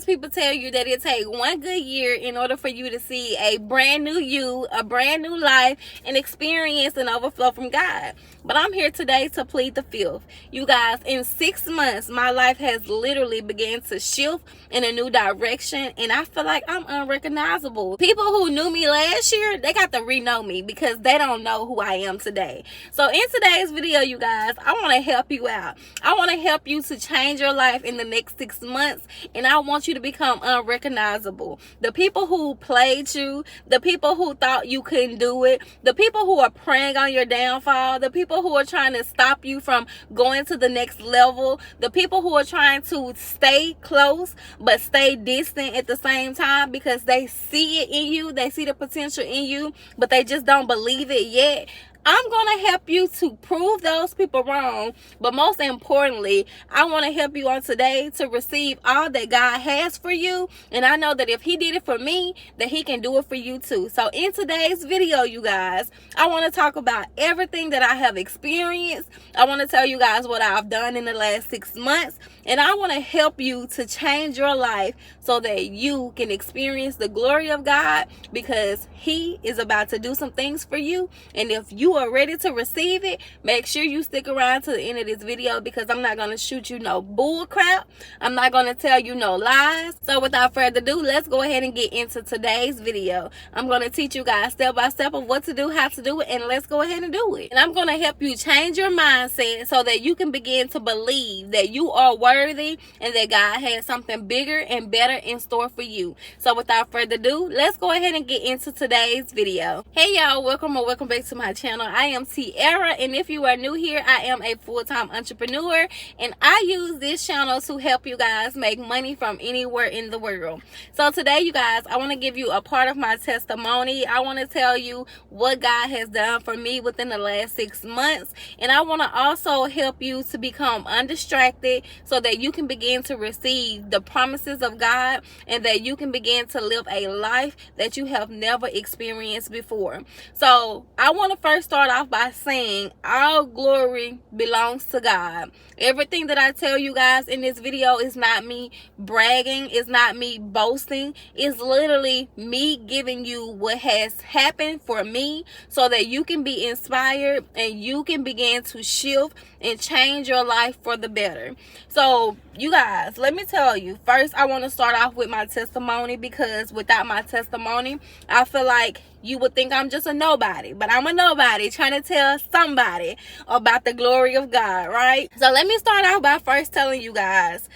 people tell you that it takes one good year in order for you to see a brand new you, a brand new life, and experience an overflow from God. But I'm here today to plead the fifth. You guys, in 6 months, my life has literally began to shift in a new direction, and I feel like I'm unrecognizable. People who knew me last year, they got to re-know me because they don't know who I am today. So in today's video, you guys, I want to help you out. I want to help you to change your life in the next 6 months, and I want you to become unrecognizable. The people who played you, the people who thought you couldn't do it, the people who are preying on your downfall, the people who are trying to stop you from going to the next level, the people who are trying to stay close but stay distant at the same time because they see it in you, they see the potential in you, but they just don't believe it yet. I'm going to help you to prove those people wrong, but most importantly, I want to help you on today to receive all that God has for you, and I know that if He did it for me, that He can do it for you too. So in today's video, you guys, I want to talk about everything that I have experienced. I want to tell you guys what I've done in the last 6 months, and I want to help you to change your life so that you can experience the glory of God, because He is about to do some things for you, and if you are ready to receive it, make sure you stick around to the end of this video, because I'm not going to shoot you no bull crap. I'm not going to tell you no lies. So without further ado, let's go ahead and get into today's video. I'm going to teach you guys step by step of what to do, how to do it, and let's go ahead and do it. And I'm going to help you change your mindset so that you can begin to believe that you are worthy and that God has something bigger and better in store for you. So without further ado, let's go ahead and get into today's video. Hey y'all, welcome back to my channel. I am Tiara, and if you are new here, I am a full-time entrepreneur, and I use this channel to help you guys make money from anywhere in the world. So today, you guys, I want to give you a part of my testimony. I want to tell you what God has done for me within the last 6 months, and I want to also help you to become undistracted so that you can begin to receive the promises of God, and that you can begin to live a life that you have never experienced before. So I want to first start off by saying all glory belongs to God. Everything that I tell you guys in this video is not me bragging, it's not me boasting, it's literally me giving you what has happened for me so that you can be inspired and you can begin to shift and change your life for the better. So you guys, let me tell you, first I want to start off with my testimony, because without my testimony, I feel like you would think I'm just a nobody, but I'm a nobody trying to tell somebody about the glory of God, right? So let me start out by first telling you guys,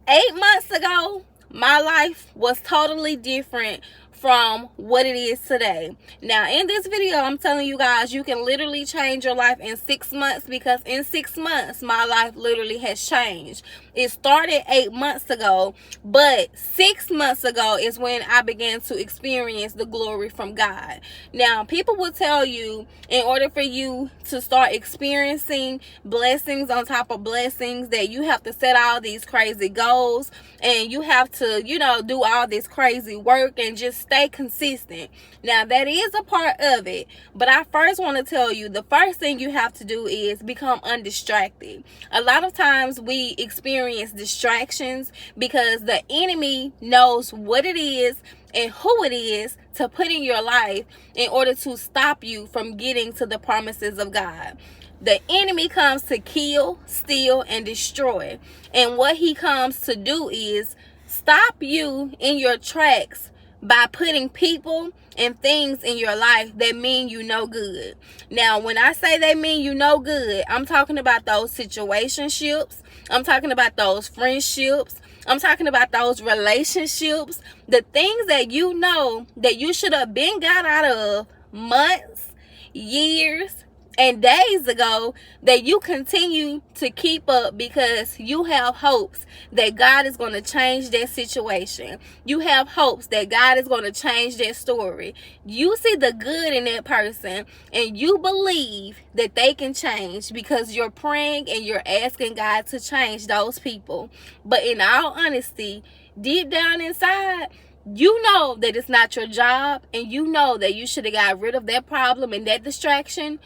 8 months ago, my life was totally different from what it is today. Now in this video, I'm telling you guys, you can literally change your life in 6 months, because in 6 months my life literally has changed. It started 8 months ago, but 6 months ago is when I began to experience the glory from God. Now people will tell you, in order for you to start experiencing blessings on top of blessings, that you have to set all these crazy goals, and you have to, you know, do all this crazy work and just stay consistent. Now that is a part of it, but I first want to tell you, the first thing you have to do is become undistracted. A lot of times we experience distractions because the enemy knows what it is and who it is to put in your life in order to stop you from getting to the promises of God. The enemy comes to kill, steal, and destroy. And what he comes to do is stop you in your tracks by putting people and things in your life that mean you no good. Now, when I say they mean you no good, I'm talking about those situationships. I'm talking about those friendships. I'm talking about those relationships. The things that you know that you should have been got out of months, years, and days ago, that you continue to keep up because you have hopes that God is going to change that situation. You have hopes that God is going to change that story. You see the good in that person, and you believe that they can change because you're praying and you're asking God to change those people. But in all honesty, deep down inside, you know that it's not your job, and you know that you should have got rid of that problem and that distraction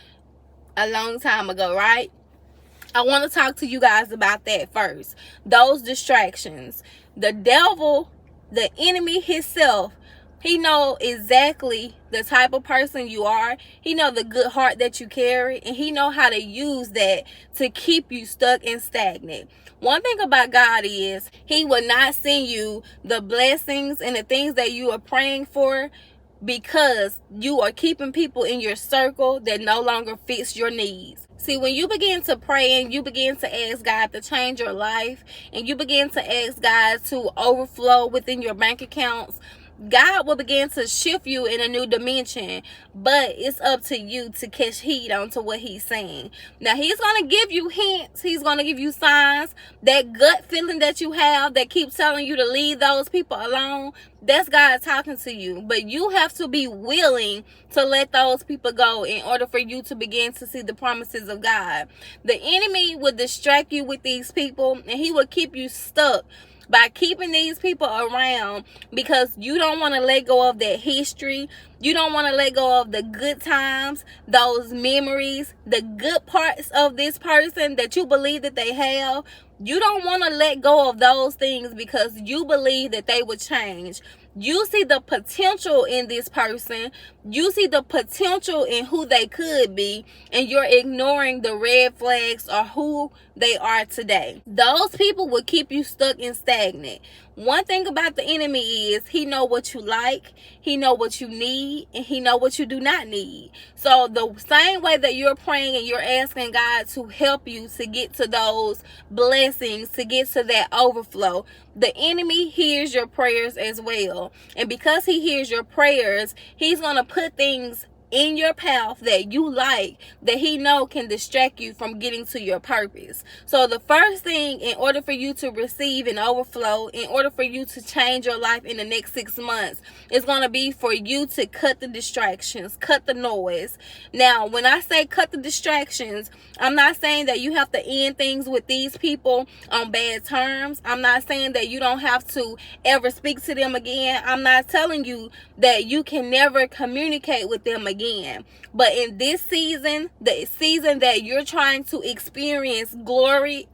a long time ago, right? I want to talk to you guys about that first. Those distractions. The devil the enemy himself, he know exactly the type of person you are. He know the good heart that you carry, and he know how to use that to keep you stuck and stagnant. One thing about God is he will not send you the blessings and the things that you are praying for because you are keeping people in your circle that no longer fits your needs. See, when you begin to pray and you begin to ask God to change your life, and you begin to ask God to overflow within your bank accounts, God will begin to shift you in a new dimension, but it's up to you to catch heed onto what he's saying. Now, he's going to give you hints. He's going to give you signs. That gut feeling that you have that keeps telling you to leave those people alone, that's God talking to you. But you have to be willing to let those people go in order for you to begin to see the promises of God. The enemy will distract you with these people, and he will keep you stuck by keeping these people around because you don't want to let go of that history. You don't want to let go of the good times, those memories, the good parts of this person that you believe that they have. You don't want to let go of those things because you believe that they would change. You see the potential in this person. You see the potential in who they could be, and you're ignoring the red flags or who they are today. Those people will keep you stuck and stagnant. One thing about the enemy is he know what you like, he know what you need, and he know what you do not need. So the same way that you're praying and you're asking God to help you to get to those blessings, to get to that overflow, the enemy hears your prayers as well. And because he hears your prayers, he's going to put things in your path that you like, that he know can distract you from getting to your purpose. So the first thing, in order for you to receive an overflow, in order for you to change your life in the next 6 months, is going to be for you to cut the distractions, cut the noise. Now, when I say cut the distractions, I'm not saying that you have to end things with these people on bad terms. I'm not saying that you don't have to ever speak to them again. I'm not telling you that you can never communicate with them again. But in this season, the season that you're trying to experience glory,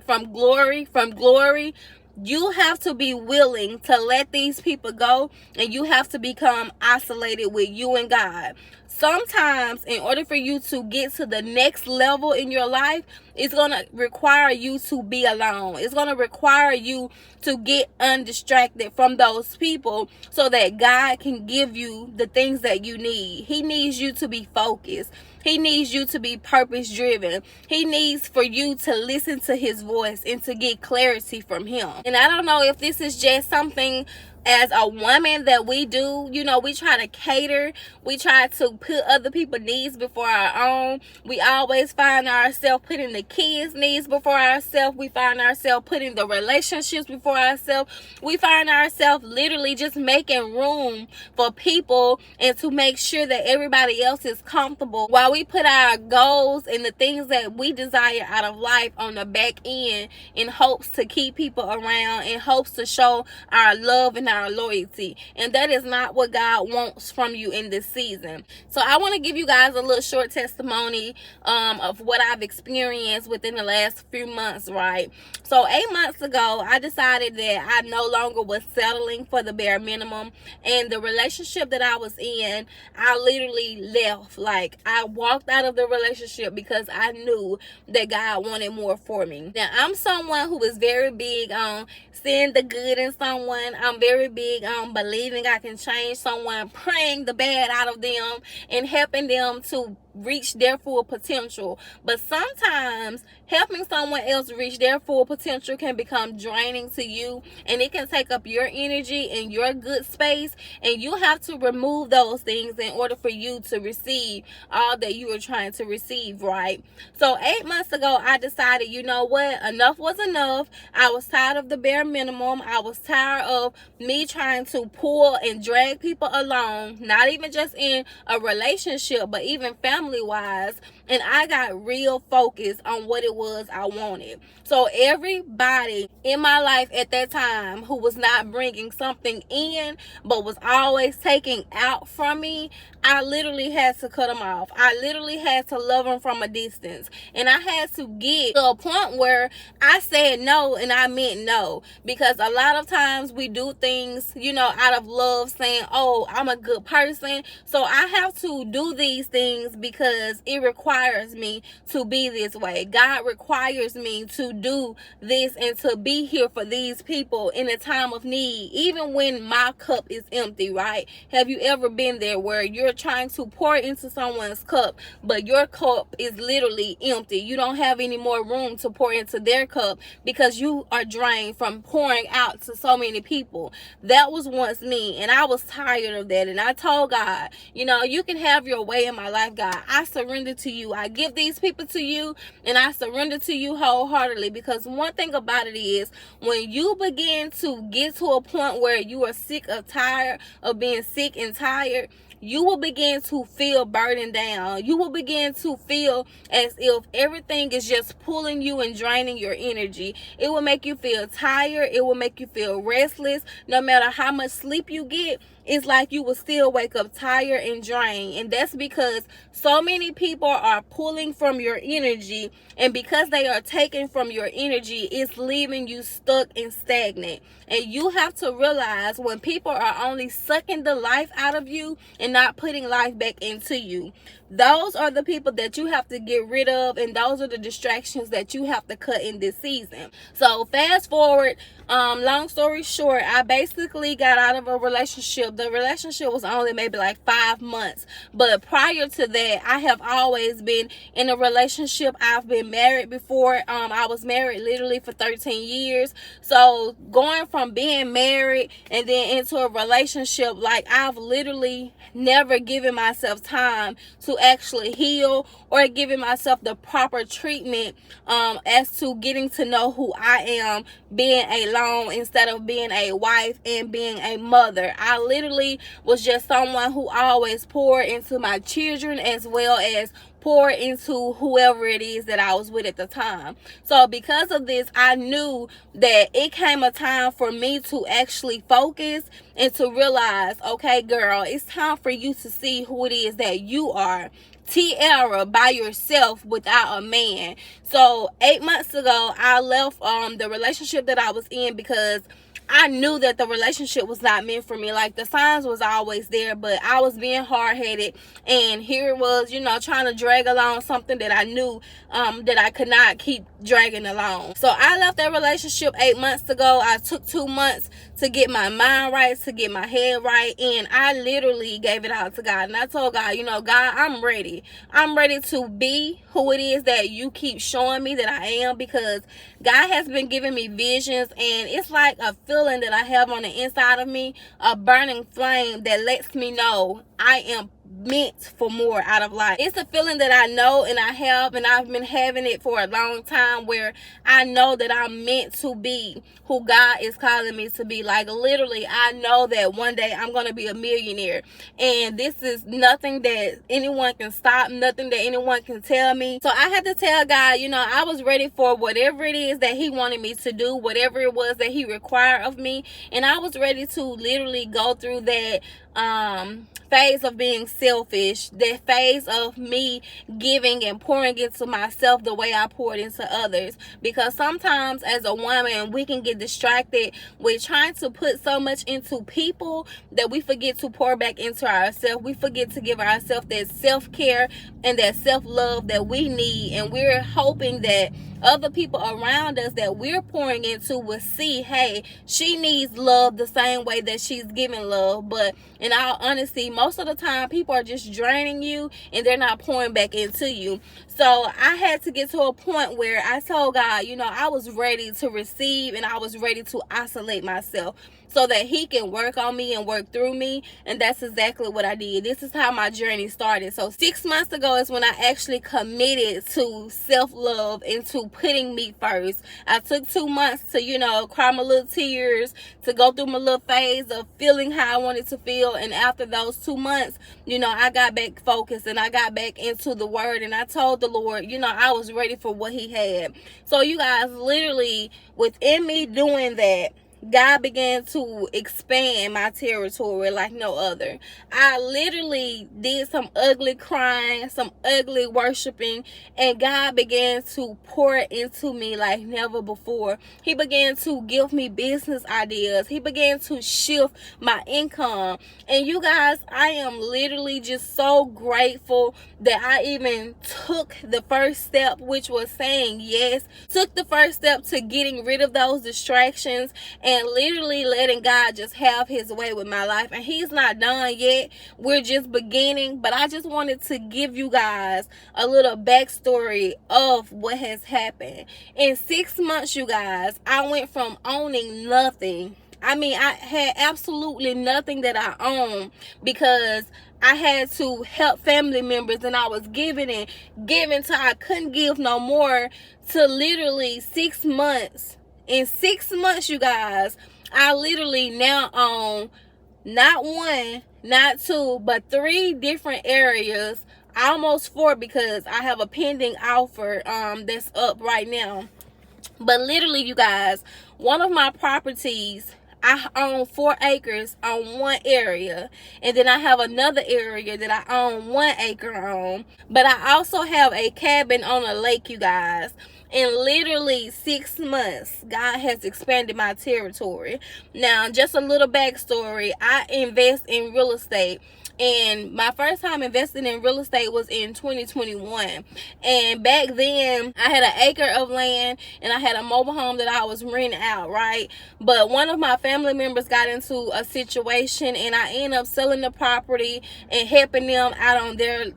you have to be willing to let these people go, and you have to become isolated with you and God. Sometimes, in order for you to get to the next level in your life, it's going to require you to be alone. It's going to require you to get undistracted from those people so that God can give you the things that you need. He needs you to be focused. He needs you to be purpose driven. He needs for you to listen to his voice and to get clarity from him. And I don't know if this is just something as a woman that we do. You know, we try to cater. We try to put other people's needs before our own. We always find ourselves putting the kids' needs before ourselves. We find ourselves putting the relationships before ourselves. We find ourselves literally just making room for people and to make sure that everybody else is comfortable, while we put our goals and the things that we desire out of life on the back end in hopes to keep people around, in hopes to show our love and our loyalty. And that is not what God wants from you in this season. So I want to give you guys a little short testimony of what I've experienced within the last few months, right? So 8 months ago, I decided that I no longer was settling for the bare minimum, and the relationship that I was in, I literally left. Like, I walked out of the relationship because I knew that God wanted more for me. Now, I'm someone who is very big on seeing the good in someone. I'm very big on believing I can change someone, praying the bad out of them, and helping them to reach their full potential. But sometimes helping someone else reach their full potential can become draining to you, and it can take up your energy and your good space, and you have to remove those things in order for you to receive all that you are trying to receive, right? So 8 months ago, I decided, you know what, enough was enough. I was tired of the bare minimum. I was tired of me trying to pull and drag people along, not even just in a relationship, but even family wise. and I got real focused on what it was I wanted. So everybody in my life at that time who was not bringing something in but was always taking out from me, I literally had to cut them off. I literally had to love them from a distance. And I had to get to a point where I said no and I meant no. Because a lot of times we do things, out of love, saying, oh, I'm a good person, so I have to do these things because it requires me to be this way. God requires me to do this and to be here for these people in a time of need, even when my cup is empty, right? Have you ever been there where you're trying to pour into someone's cup, but your cup is literally empty? You don't have any more room to pour into their cup because you are drained from pouring out to so many people. That was once me, and I was tired of that. And I told God, you can have your way in my life, God. I surrender to you. I give these people to you, and I surrender to you wholeheartedly. Because one thing about it is, when you begin to get to a point where you are sick or tired of being sick and tired, you will begin to feel burdened down. You will begin to feel as if everything is just pulling you and draining your energy. It will make you feel tired. It will make you feel restless. No matter how much sleep you get, it's like you will still wake up tired and drained. And that's because so many people are pulling from your energy, and because they are taking from your energy, it's leaving you stuck and stagnant. And you have to realize, when people are only sucking the life out of you and not putting life back into you, those are the people that you have to get rid of, and those are the distractions that you have to cut in this season. So fast forward, long story short, I basically got out of a relationship. The relationship was only maybe like 5 months, but prior to that, I have always been in a relationship. I've been married before. I was married literally for 13 years. So going from being married and then into a relationship, like, I've literally never given myself time to actually heal or giving myself the proper treatment as to getting to know who I am, being alone instead of being a wife and being a mother. I literally was just someone who always poured into my children as well as pour into whoever it is that I was with at the time. So because of this, I knew that it came a time for me to actually focus and to realize, okay, girl, it's time for you to see who it is that you are. Tiara, by yourself without a man. So 8 months ago, I left the relationship that I was in because I knew that the relationship was not meant for me. Like, the signs was always there, but I was being hard-headed, and here it was, trying to drag along something that I knew that I could not keep dragging along. So I left that relationship 8 months ago. I took 2 months to get my mind right, to get my head right, and I literally gave it out to God. And I told God, God, I'm ready. I'm ready to be who it is that you keep showing me that I am, because God has been giving me visions, and it's like a feeling that I have on the inside of me, a burning flame that lets me know I am meant for more out of life. It's a feeling that I know and I have, and I've been having it for a long time, where I know that I'm meant to be who God is calling me to be. Like, literally, I know that one day I'm going to be a millionaire, and this is nothing that anyone can stop, nothing that anyone can tell me. So I had to tell God, I was ready for whatever it is that he wanted me to do, whatever it was that he required of me, and I was ready to literally go through that phase of being selfish, that phase of me giving and pouring into myself the way I poured into others. Because sometimes as a woman, we can get distracted with trying to put so much into people that we forget to pour back into ourselves. We forget to give ourselves that self-care and that self-love that we need, and we're hoping that other people around us that we're pouring into will see, hey, she needs love the same way that she's giving love. But in all honesty, most of the time, people are just draining you and they're not pouring back into you. So I had to get to a point where I told God, I was ready to receive, and I was ready to isolate myself. so that he can work on me and work through me. And that's exactly what I did. This is how my journey started. So 6 months ago is when I actually committed to self-love and to putting me first. I took 2 months to, cry my little tears, to go through my little phase of feeling how I wanted to feel. And after those 2 months, I got back focused and I got back into the word, and I told the Lord, I was ready for what he had. So you guys, literally within me doing that, God began to expand my territory like no other. I literally did some ugly crying, some ugly worshiping, and God began to pour into me like never before. He began to give me business ideas. He began to shift my income. And you guys, I am literally just so grateful that I even took the first step, which was saying yes. Took the first step to getting rid of those distractions and literally letting God just have his way with my life. And he's not done yet. We're just beginning. But I just wanted to give you guys a little backstory of what has happened. In 6 months, you guys, I went from owning nothing. I mean, I had absolutely nothing that I own because I had to help family members, and I was giving till I couldn't give no more, to literally 6 months. In 6 months, you guys, I literally now own not one, not two, but 3 different areas, almost 4, because I have a pending offer that's up right now. But literally, you guys, one of my properties, I own 4 acres on one area, and then I have another area that I own 1 acre on. But I also have a cabin on a lake, you guys. In literally 6 months, God has expanded my territory. Now, just a little backstory. I invest in real estate. And my first time investing in real estate was in 2021. And back then, I had an acre of land and I had a mobile home that I was renting out, right? But one of my family members got into a situation, and I ended up selling the property and helping them out on their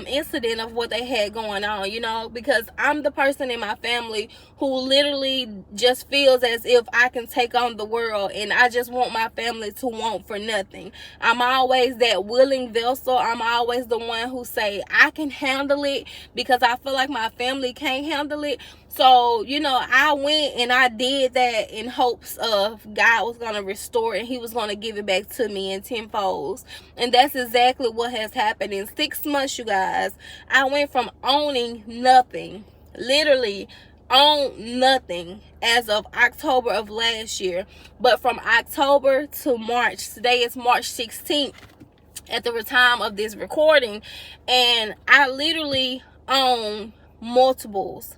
incident of what they had going on, because I'm the person in my family who literally just feels as if I can take on the world, and I just want my family to want for nothing. I'm always that willing vessel. I'm always the one who say I can handle it, because I feel like my family can't handle it. So, I went and I did that in hopes of God was going to restore it and he was going to give it back to me in tenfolds. And that's exactly what has happened. In 6 months, you guys, I went from owning nothing, literally own nothing, as of October of last year. But from October to March, today is March 16th at the time of this recording, and I literally own multiples,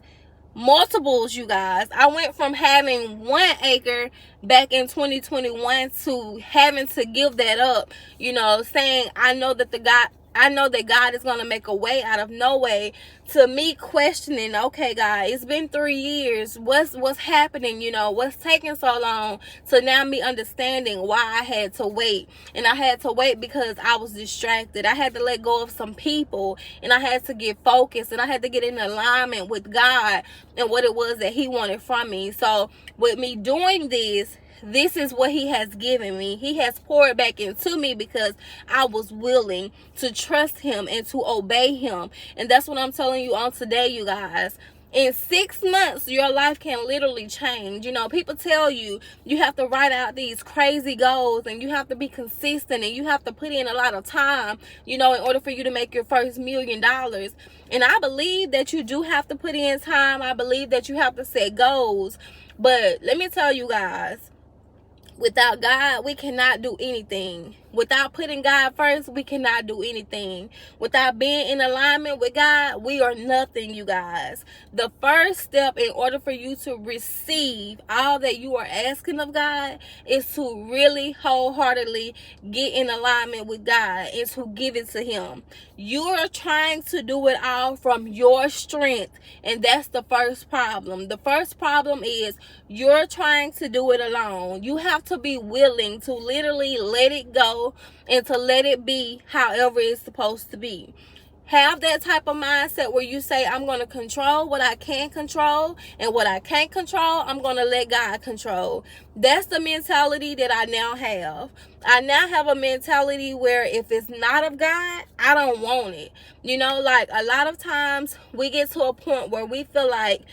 you guys. I went from having 1 acre back in 2021 to having to give that up, saying I know that God is going to make a way out of no way, to me questioning, okay, God, it's been 3 years. What's happening? What's taking so long? To now me understanding why I had to wait. And I had to wait because I was distracted. I had to let go of some people, and I had to get focused, and I had to get in alignment with God and what it was that he wanted from me. So with me doing this is what he has given me. He has poured back into me because I was willing to trust him and to obey him. And that's what I'm telling you on today, you guys. In 6 months, your life can literally change. People tell you have to write out these crazy goals, and you have to be consistent, and you have to put in a lot of time, in order for you to make your first $1 million. And I believe that you do have to put in time. I believe that you have to set goals. But let me tell you guys, without God, we cannot do anything. Without putting God first, we cannot do anything. Without being in alignment with God, we are nothing, you guys. The first step in order for you to receive all that you are asking of God is to really wholeheartedly get in alignment with God and to give it to him. You are trying to do it all from your strength, and that's the first problem. The first problem is you're trying to do it alone. You have to be willing to literally let it go and to let it be however it's supposed to be. Have that type of mindset where you say, I'm going to control what I can control, and what I can't control, I'm going to let God control. That's the mentality that I now have. I now have a mentality where if it's not of God, I don't want it. Like a lot of times we get to a point where we feel like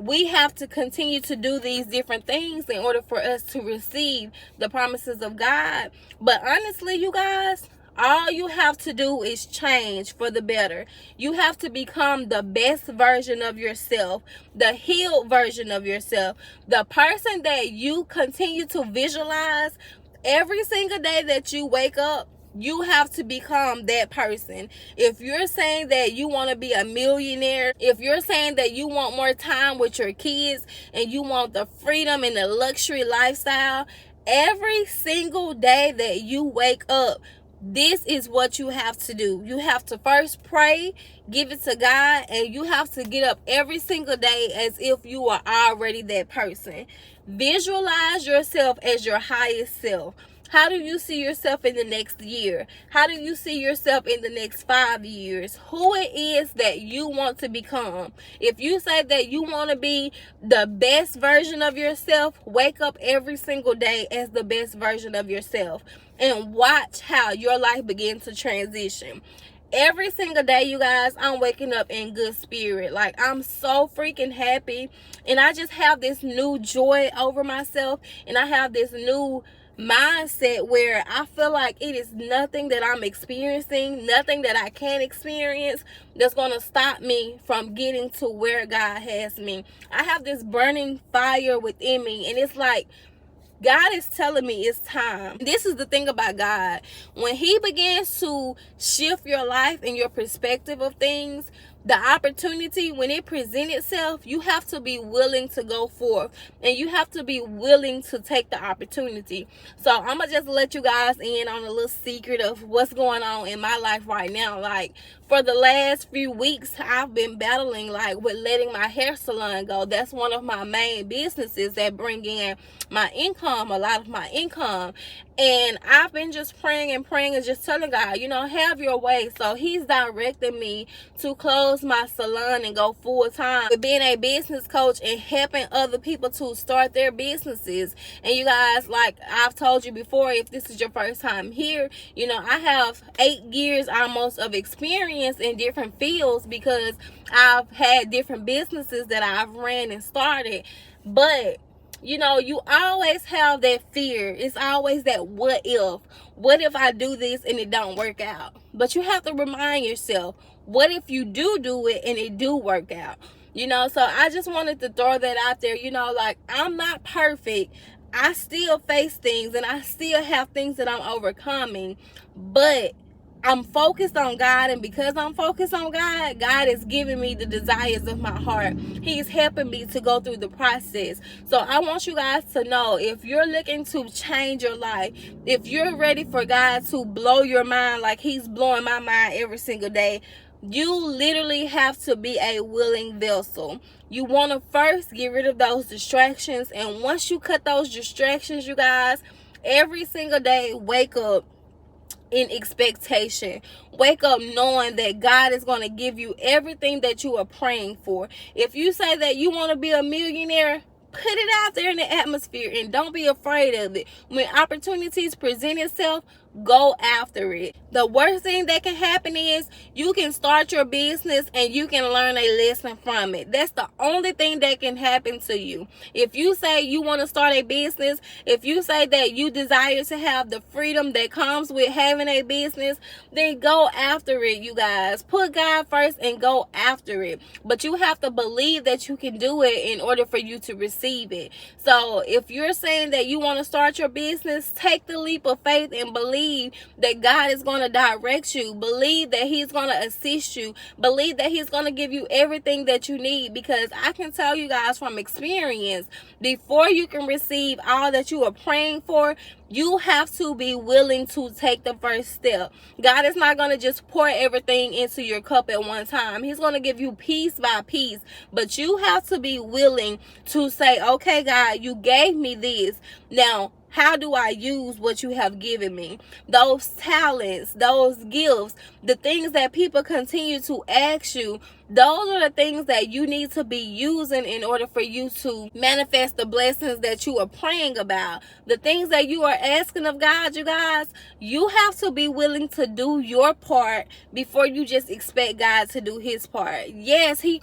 we have to continue to do these different things in order for us to receive the promises of God. But honestly, you guys, all you have to do is change for the better. You have to become the best version of yourself, the healed version of yourself, the person that you continue to visualize every single day that you wake up. You have to become that person. If you're saying that you want to be a millionaire, if you're saying that you want more time with your kids and you want the freedom and the luxury lifestyle, every single day that you wake up, this is what you have to do. You have to first pray, give it to God, and you have to get up every single day as if you are already that person. Visualize yourself as your highest self. How do you see yourself in the next year? How do you see yourself in the next 5 years? Who it is that you want to become. If you say that you want to be the best version of yourself, wake up every single day as the best version of yourself and watch how your life begins to transition. Every single day, you guys, I'm waking up in good spirit. Like, I'm so freaking happy, and I just have this new joy over myself, and I have this new mindset where I feel like it is nothing that I'm experiencing, nothing that I can experience that's going to stop me from getting to where God has me. I have this burning fire within me, and it's like God is telling me it's time. This is the thing about God. When He begins to shift your life and your perspective of things, the opportunity, when it presents itself, you have to be willing to go forth, and you have to be willing to take the opportunity. So I'm gonna just let you guys in on a little secret of what's going on in my life right now. Like, for the last few weeks, I've been battling with letting my hair salon go. That's one of my main businesses that bring in my income, a lot of my income. And I've been just praying and just telling God, have your way. So He's directing me to close my salon and go full time with being a business coach and helping other people to start their businesses. And you guys, like I've told you before, if this is your first time here, I have 8 years almost of experience in different fields because I've had different businesses that I've ran and started. But you always have that fear. It's always that what if I do this and it don't work out? But you have to remind yourself, what if you do it and it do work out? So I just wanted to throw that out there. I'm not perfect. I still face things and I still have things that I'm overcoming, but I'm focused on God, and because I'm focused on God, God is giving me the desires of my heart. He's helping me to go through the process. So I want you guys to know, if you're looking to change your life, if you're ready for God to blow your mind like He's blowing my mind every single day, you literally have to be a willing vessel. You want to first get rid of those distractions, and once you cut those distractions, you guys, every single day, wake up in expectation. Wake up knowing that God is going to give you everything that you are praying for. If you say that you want to be a millionaire, put it out there in the atmosphere and don't be afraid of it. When opportunities present itself, go after it. The worst thing that can happen is you can start your business and you can learn a lesson from it. That's the only thing that can happen to you. If you say you want to start a business, if you say that you desire to have the freedom that comes with having a business, then go after it, you guys. Put God first and go after it. But you have to believe that you can do it in order for you to receive it. So if you're saying that you want to start your business, take the leap of faith and believe that God is going to direct you. Believe that He's going to assist you. Believe that He's going to give you everything that you need, because I can tell you guys from experience, before you can receive all that you are praying for, you have to be willing to take the first step. God is not going to just pour everything into your cup at one time. He's going to give you piece by piece. But you have to be willing to say, okay, God, you gave me this. Now, how do I use what you have given me? Those talents, those gifts, the things that people continue to ask you, those are the things that you need to be using in order for you to manifest the blessings that you are praying about. The things that you are asking of God, you guys, you have to be willing to do your part before you just expect God to do his part. Yes, he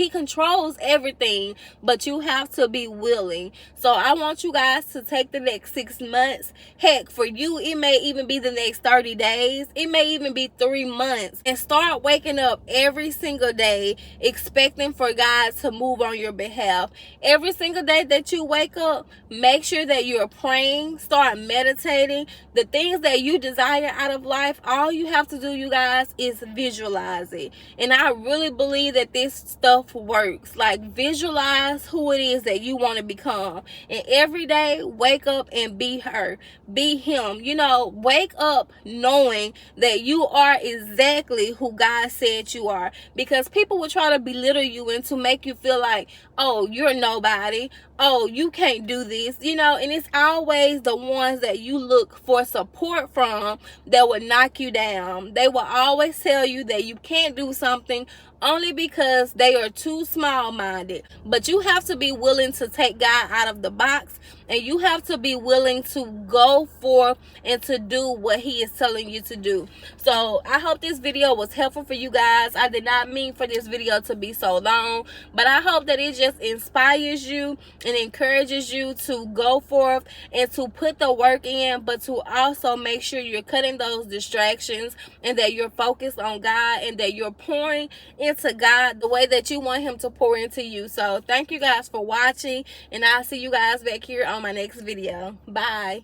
controls everything, but you have to be willing. So I want you guys to take the next 6 months. Heck, for you, it may even be the next 30 days. It may even be 3 months. And start waking up every single day expecting for God to move on your behalf. Every single day that you wake up, make sure that you're praying, start meditating. The things that you desire out of life, all you have to do, you guys, is visualize it. And I really believe that this stuff works. Like, visualize who it is that you want to become. And every day, wake up and be her, be him. You know, wake up knowing that you are exactly who God said you are. Because people will try to belittle you and to make you feel like, oh, you're nobody. Oh, you can't do this, you know. And it's always the ones that you look for support from that will knock you down. They will always tell you that you can't do something only because they are too small-minded. But you have to be willing to take God out of the box, and you have to be willing to go forth and to do what he is telling you to do. So I hope this video was helpful for you guys. I did not mean for this video to be so long, but I hope that it just inspires you and encourages you to go forth and to put the work in, but to also make sure you're cutting those distractions and that you're focused on God and that you're pouring into God the way that you want him to pour into you. So thank you guys for watching, and I'll see you guys back here on my next video. Bye.